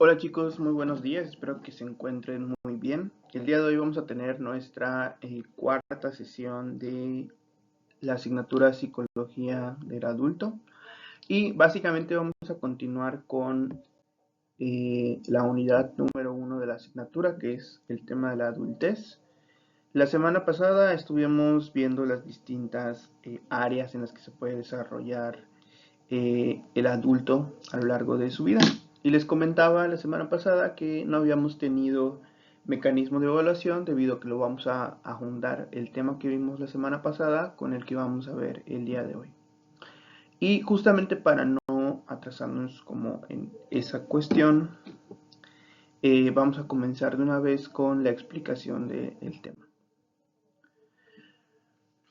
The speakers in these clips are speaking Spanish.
Hola chicos, muy buenos días, espero que se encuentren muy bien. El día de hoy vamos a tener nuestra cuarta sesión de la asignatura Psicología del Adulto y básicamente vamos a continuar con la unidad número uno de la asignatura, que es el tema de la adultez. La semana pasada estuvimos viendo las distintas áreas en las que se puede desarrollar el adulto a lo largo de su vida. Y les comentaba la semana pasada que no habíamos tenido mecanismo de evaluación debido a que lo vamos a juntar el tema que vimos la semana pasada con el que vamos a ver el día de hoy. Y justamente para no atrasarnos como en esa cuestión, vamos a comenzar de una vez con la explicación del tema.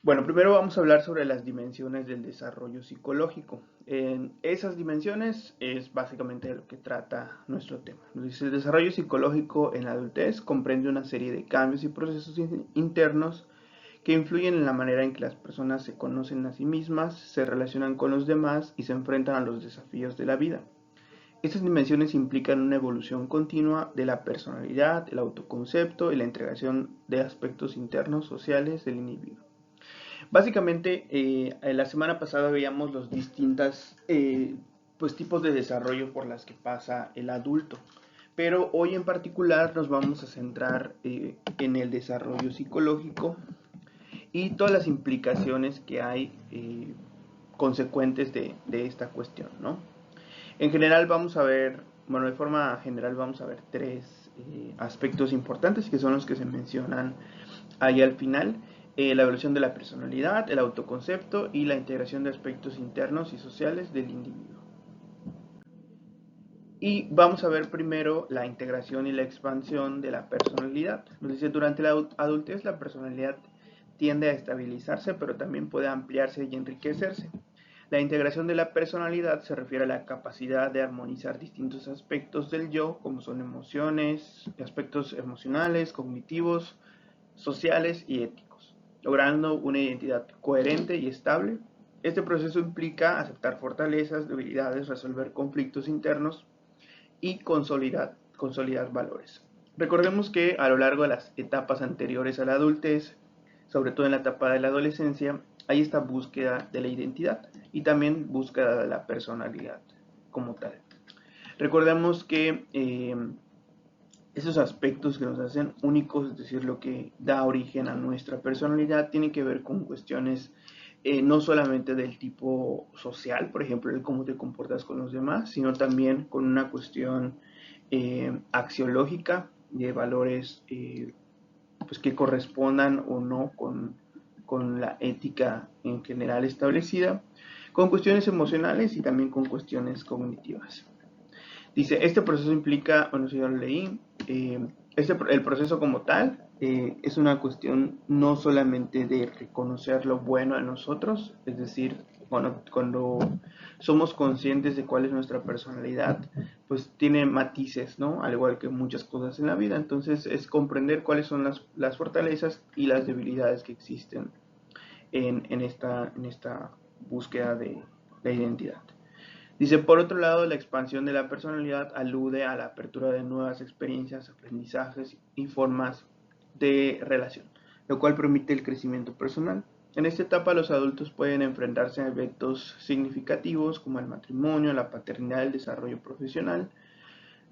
Bueno, primero vamos a hablar sobre las dimensiones del desarrollo psicológico. En esas dimensiones es básicamente de lo que trata nuestro tema. Dice, el desarrollo psicológico en la adultez comprende una serie de cambios y procesos internos que influyen en la manera en que las personas se conocen a sí mismas, se relacionan con los demás y se enfrentan a los desafíos de la vida. Estas dimensiones implican una evolución continua de la personalidad, el autoconcepto y la integración de aspectos internos sociales del individuo. Básicamente, la semana pasada veíamos los distintos pues, tipos de desarrollo por las que pasa el adulto. Pero hoy en particular nos vamos a centrar en el desarrollo psicológico y todas las implicaciones que hay consecuentes de esta cuestión, ¿no? En general vamos a ver, bueno, de forma general vamos a ver tres aspectos importantes que son los que se mencionan ahí al final. La evolución de la personalidad, el autoconcepto y la integración de aspectos internos y sociales del individuo. Y vamos a ver primero la integración y la expansión de la personalidad. Nos dice, durante la adultez la personalidad tiende a estabilizarse, pero también puede ampliarse y enriquecerse. La integración de la personalidad se refiere a la capacidad de armonizar distintos aspectos del yo, como son emociones, aspectos emocionales, cognitivos, sociales y éticos, logrando una identidad coherente y estable. Este proceso implica aceptar fortalezas, debilidades, resolver conflictos internos y consolidar valores. Recordemos que a lo largo de las etapas anteriores a la adultez, sobre todo en la etapa de la adolescencia, hay esta búsqueda de la identidad y también búsqueda de la personalidad como tal. Recordemos que esos aspectos que nos hacen únicos, es decir, lo que da origen a nuestra personalidad, tiene que ver con cuestiones no solamente del tipo social, por ejemplo, el cómo te comportas con los demás, sino también con una cuestión axiológica de valores pues que correspondan o no con la ética en general establecida, con cuestiones emocionales y también con cuestiones cognitivas. Dice, este proceso implica, bueno, si yo lo leí, el proceso como tal es una cuestión no solamente de reconocer lo bueno en nosotros, es decir, cuando somos conscientes de cuál es nuestra personalidad, pues tiene matices, ¿no? Al igual que muchas cosas en la vida. Entonces es comprender cuáles son las fortalezas y las debilidades que existen en esta búsqueda de la identidad. Dice, por otro lado, la expansión de la personalidad alude a la apertura de nuevas experiencias, aprendizajes y formas de relación, lo cual permite el crecimiento personal. En esta etapa los adultos pueden enfrentarse a eventos significativos como el matrimonio, la paternidad, el desarrollo profesional,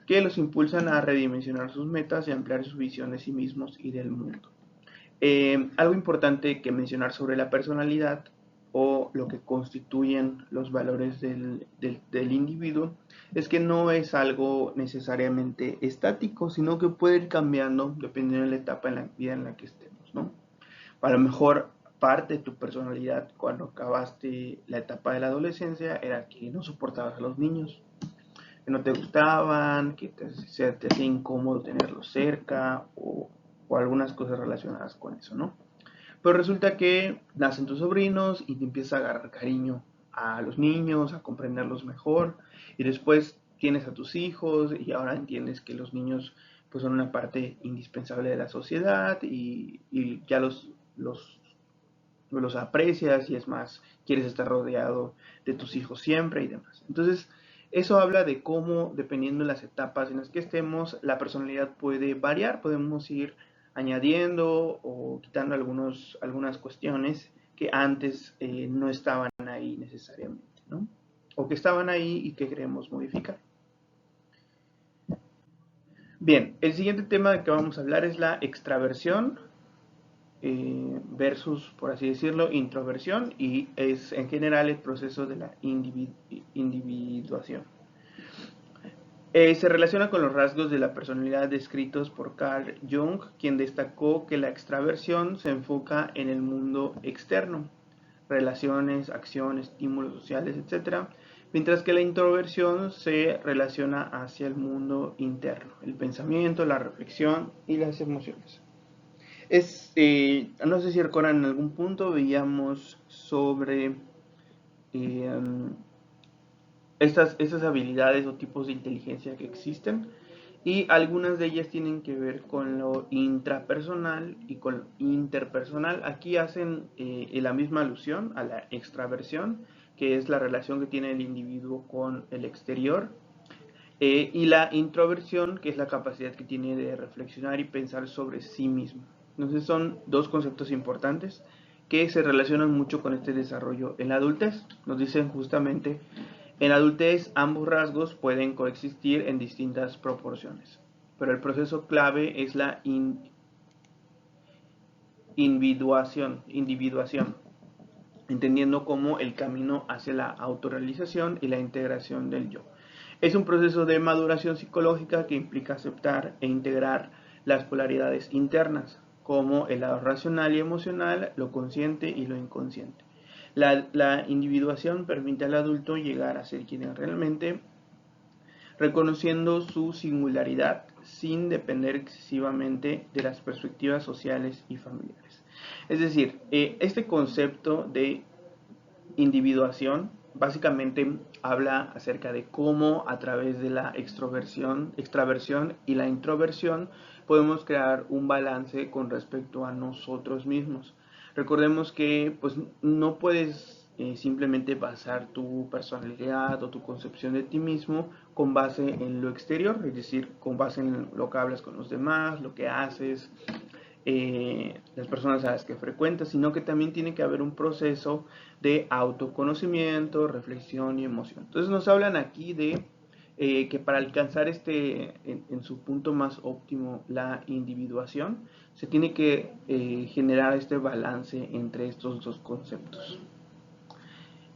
que los impulsan a redimensionar sus metas y ampliar su visión de sí mismos y del mundo. Algo importante que mencionar sobre la personalidad o lo que constituyen los valores del individuo es que no es algo necesariamente estático, sino que puede ir cambiando dependiendo de la etapa en la vida en la que estemos, ¿no? A lo mejor parte de tu personalidad cuando acabaste la etapa de la adolescencia era que no soportabas a los niños, que no te gustaban, que te hacía incómodo tenerlos cerca o algunas cosas relacionadas con eso, ¿no? Pero resulta que nacen tus sobrinos y te empiezas a agarrar cariño a los niños, a comprenderlos mejor, y después tienes a tus hijos y ahora entiendes que los niños pues son una parte indispensable de la sociedad y ya los aprecias y es más, quieres estar rodeado de tus hijos siempre y demás. Entonces, Eso habla de cómo, dependiendo de las etapas en las que estemos, la personalidad puede variar, podemos ir añadiendo o quitando algunas cuestiones que antes no estaban ahí necesariamente, ¿no? O que estaban ahí y que queremos modificar. Bien, el siguiente tema del que vamos a hablar es la extraversión versus, por así decirlo, introversión, y es en general el proceso de la individuación. Se relaciona con los rasgos de la personalidad descritos por Carl Jung, quien destacó que la extraversión se enfoca en el mundo externo, relaciones, acciones, estímulos sociales, etc., mientras que la introversión se relaciona hacia el mundo interno, el pensamiento, la reflexión y las emociones. No sé si recuerdan, en algún punto veíamos sobre eh, estas habilidades o tipos de inteligencia que existen, y algunas de ellas tienen que ver con lo intrapersonal y con lo interpersonal. Aquí hacen la misma alusión a la extraversión, que es la relación que tiene el individuo con el exterior, y la introversión, que es la capacidad que tiene de reflexionar y pensar sobre sí mismo. Entonces son dos conceptos importantes que se relacionan mucho con este desarrollo en la adultez. Nos dicen justamente, en la adultez ambos rasgos pueden coexistir en distintas proporciones, pero el proceso clave es la individuación, entendiendo como el camino hacia la autorrealización y la integración del yo. Es un proceso de maduración psicológica que implica aceptar e integrar las polaridades internas, como el lado racional y emocional, lo consciente y lo inconsciente. La individuación permite al adulto llegar a ser quien es realmente, reconociendo su singularidad sin depender excesivamente de las perspectivas sociales y familiares. Es decir, este concepto de individuación básicamente habla acerca de cómo a través de la extraversión y la introversión podemos crear un balance con respecto a nosotros mismos. Recordemos que pues no puedes simplemente basar tu personalidad o tu concepción de ti mismo con base en lo exterior, es decir, con base en lo que hablas con los demás, lo que haces, las personas a las que frecuentas, sino que también tiene que haber un proceso de autoconocimiento, reflexión y emoción. Entonces nos hablan aquí de que para alcanzar en su punto más óptimo, la individuación, se tiene que generar este balance entre estos dos conceptos.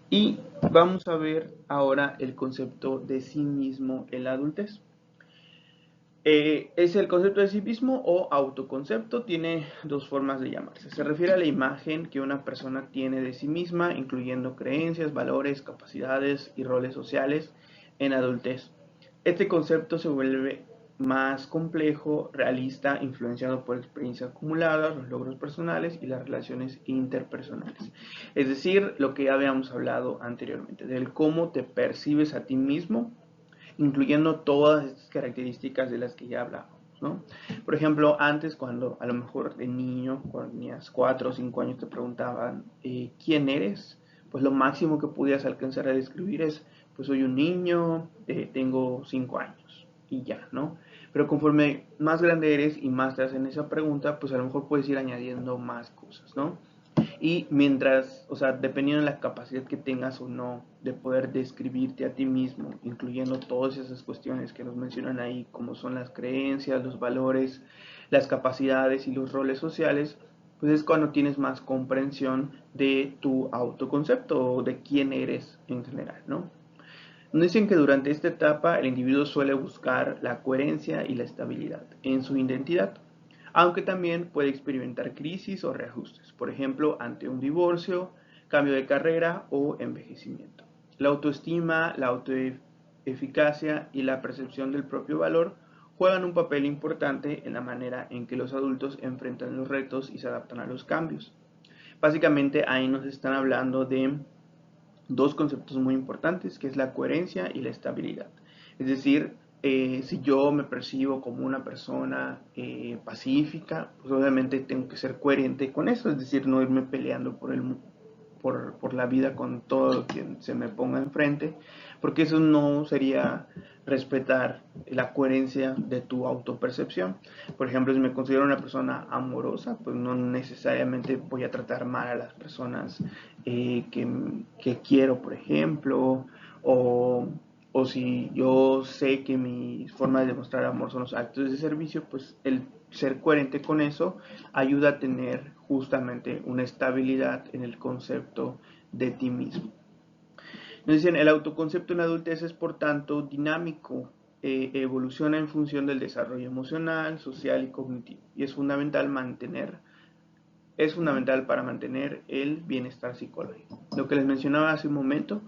Y vamos a ver ahora el concepto de sí mismo en la adultez. Es el concepto de sí mismo o autoconcepto, tiene dos formas de llamarse. Se refiere a la imagen que una persona tiene de sí misma, incluyendo creencias, valores, capacidades y roles sociales en adultez. Este concepto se vuelve más complejo, realista, influenciado por experiencias acumuladas, los logros personales y las relaciones interpersonales. Es decir, lo que ya habíamos hablado anteriormente, del cómo te percibes a ti mismo, incluyendo todas estas características de las que ya hablábamos, ¿no? Por ejemplo, antes, cuando a lo mejor de niño, cuando tenías 4 o 5 años, te preguntaban ¿quién eres? Pues lo máximo que podías alcanzar a describir es, pues soy un niño, tengo 5 años y ya, ¿no? Pero conforme más grande eres y más te hacen esa pregunta, pues a lo mejor puedes ir añadiendo más cosas, ¿no? Y mientras, o sea, dependiendo de la capacidad que tengas o no de poder describirte a ti mismo, incluyendo todas esas cuestiones que nos mencionan ahí, como son las creencias, los valores, las capacidades y los roles sociales, pues es cuando tienes más comprensión de tu autoconcepto o de quién eres en general, ¿no? Nos dicen que durante esta etapa el individuo suele buscar la coherencia y la estabilidad en su identidad, aunque también puede experimentar crisis o reajustes, por ejemplo, ante un divorcio, cambio de carrera o envejecimiento. La autoestima, la autoeficacia y la percepción del propio valor juegan un papel importante en la manera en que los adultos enfrentan los retos y se adaptan a los cambios. Básicamente ahí nos están hablando de dos conceptos muy importantes, que es la coherencia y la estabilidad. Es decir, si yo me percibo como una persona pacífica, pues obviamente tengo que ser coherente con eso, es decir, no irme peleando por la vida con todo quien se me ponga enfrente, porque eso no sería respetar la coherencia de tu autopercepción. Por ejemplo, si me considero una persona amorosa, pues no necesariamente voy a tratar mal a las personas que quiero, por ejemplo, o, o si yo sé que mi forma de demostrar amor son los actos de servicio, pues el ser coherente con eso ayuda a tener justamente una estabilidad en el concepto de ti mismo. Nos dicen, el autoconcepto en la adultez es por tanto dinámico, evoluciona en función del desarrollo emocional, social y cognitivo, y es fundamental para mantener el bienestar psicológico. Lo que les mencionaba hace un momento,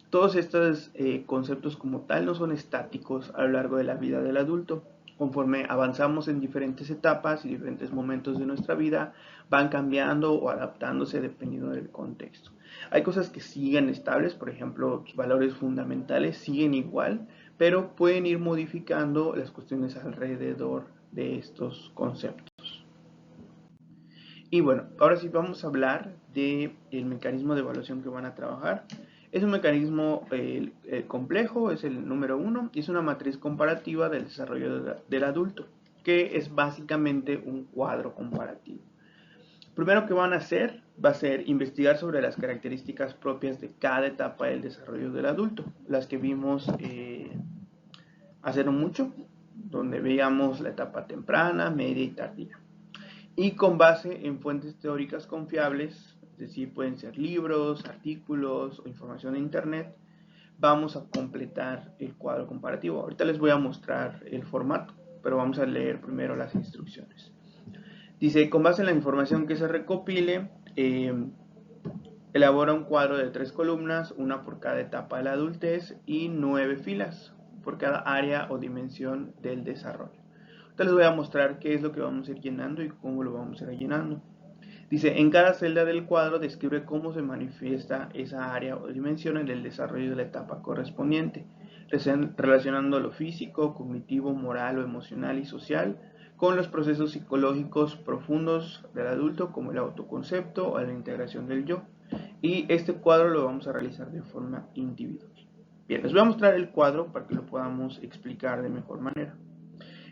todos estos conceptos como tal no son estáticos a lo largo de la vida del adulto. Conforme avanzamos en diferentes etapas y diferentes momentos de nuestra vida, van cambiando o adaptándose dependiendo del contexto. Hay cosas que siguen estables, por ejemplo, los valores fundamentales siguen igual, pero pueden ir modificando las cuestiones alrededor de estos conceptos. Y bueno, ahora sí vamos a hablar del mecanismo de evaluación que van a trabajar. Es un mecanismo complejo, es el número 1, y es una matriz comparativa del desarrollo del adulto, que es básicamente un cuadro comparativo. Primero que van a hacer va a ser investigar sobre las características propias de cada etapa del desarrollo del adulto, las que vimos hace no mucho, donde veíamos la etapa temprana, media y tardía. Y con base en fuentes teóricas confiables, es decir, pueden ser libros, artículos o información de internet, vamos a completar el cuadro comparativo. Ahorita les voy a mostrar el formato, pero vamos a leer primero las instrucciones. Dice, con base en la información que se recopile, elabora un cuadro de 3 columnas, una por cada etapa de la adultez y 9 filas por cada área o dimensión del desarrollo. Ahorita les voy a mostrar qué es lo que vamos a ir llenando y cómo lo vamos a ir llenando. Dice, en cada celda del cuadro describe cómo se manifiesta esa área o dimensión en el desarrollo de la etapa correspondiente, relacionando lo físico, cognitivo, moral o emocional y social con los procesos psicológicos profundos del adulto como el autoconcepto o la integración del yo. Y este cuadro lo vamos a realizar de forma individual. Bien, les voy a mostrar el cuadro para que lo podamos explicar de mejor manera.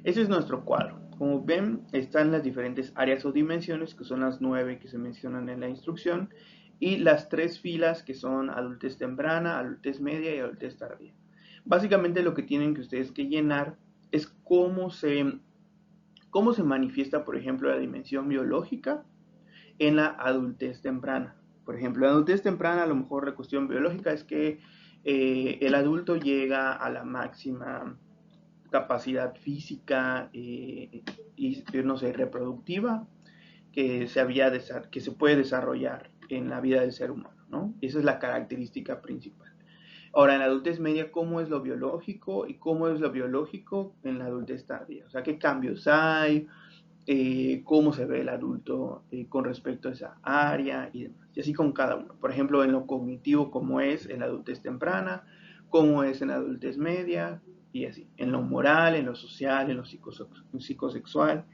Ese es nuestro cuadro. Como ven, están las diferentes áreas o dimensiones, que son las 9 que se mencionan en la instrucción, y las 3 filas que son adultez temprana, adultez media y adultez tardía. Básicamente lo que tienen que ustedes que llenar es cómo se manifiesta, por ejemplo, la dimensión biológica en la adultez temprana. Por ejemplo, en la adultez temprana, a lo mejor la cuestión biológica es que el adulto llega a la máxima capacidad física y, no sé, reproductiva que se puede desarrollar en la vida del ser humano, ¿no? Esa es la característica principal. Ahora, en la adultez media, ¿cómo es lo biológico y cómo es lo biológico en la adultez tardía? O sea, ¿qué cambios hay? Cómo se ve el adulto con respecto a esa área y demás. Y así con cada uno. Por ejemplo, en lo cognitivo, cómo es en la adultez temprana, cómo es en la adultez media y así. En lo moral, en lo social, en lo psicosexual.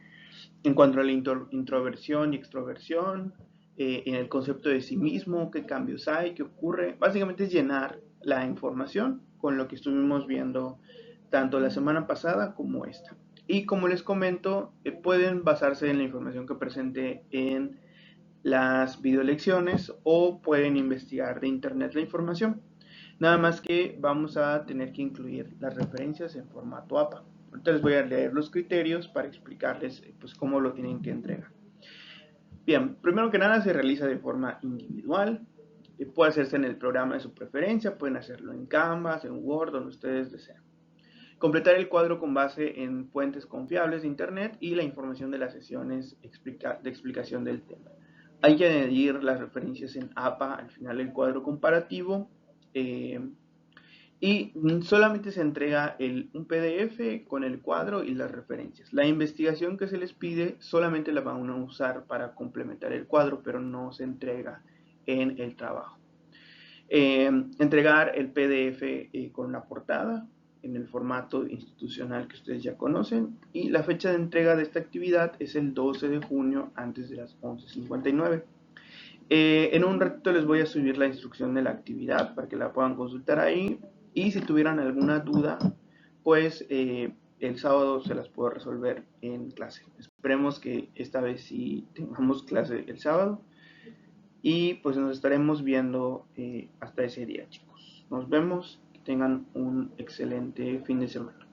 En cuanto a la introversión y extroversión, en el concepto de sí mismo, qué cambios hay, qué ocurre. Básicamente es llenar la información con lo que estuvimos viendo tanto la semana pasada como esta. Y como les comento, pueden basarse en la información que presente en las videolecciones o pueden investigar de internet la información. Nada más que vamos a tener que incluir las referencias en formato APA. Ahorita les voy a leer los criterios para explicarles pues, cómo lo tienen que entregar. Bien, primero que nada se realiza de forma individual. Puede hacerse en el programa de su preferencia, pueden hacerlo en Canvas, en Word, donde ustedes deseen. Completar el cuadro con base en fuentes confiables de Internet y la información de las sesiones de explicación del tema. Hay que añadir las referencias en APA al final del cuadro comparativo y solamente se entrega un PDF con el cuadro y las referencias. La investigación que se les pide solamente la van a usar para complementar el cuadro, pero no se entrega en el trabajo. Entregar el PDF con la portada en el formato institucional que ustedes ya conocen, y la fecha de entrega de esta actividad es el 12 de junio antes de las 11:59. En un ratito les voy a subir la instrucción de la actividad para que la puedan consultar ahí Y si tuvieran alguna duda, pues el sábado se las puedo resolver en clase. Esperemos que esta vez sí tengamos clase el sábado. Y pues nos estaremos viendo hasta ese día, chicos. Nos vemos. Que tengan un excelente fin de semana.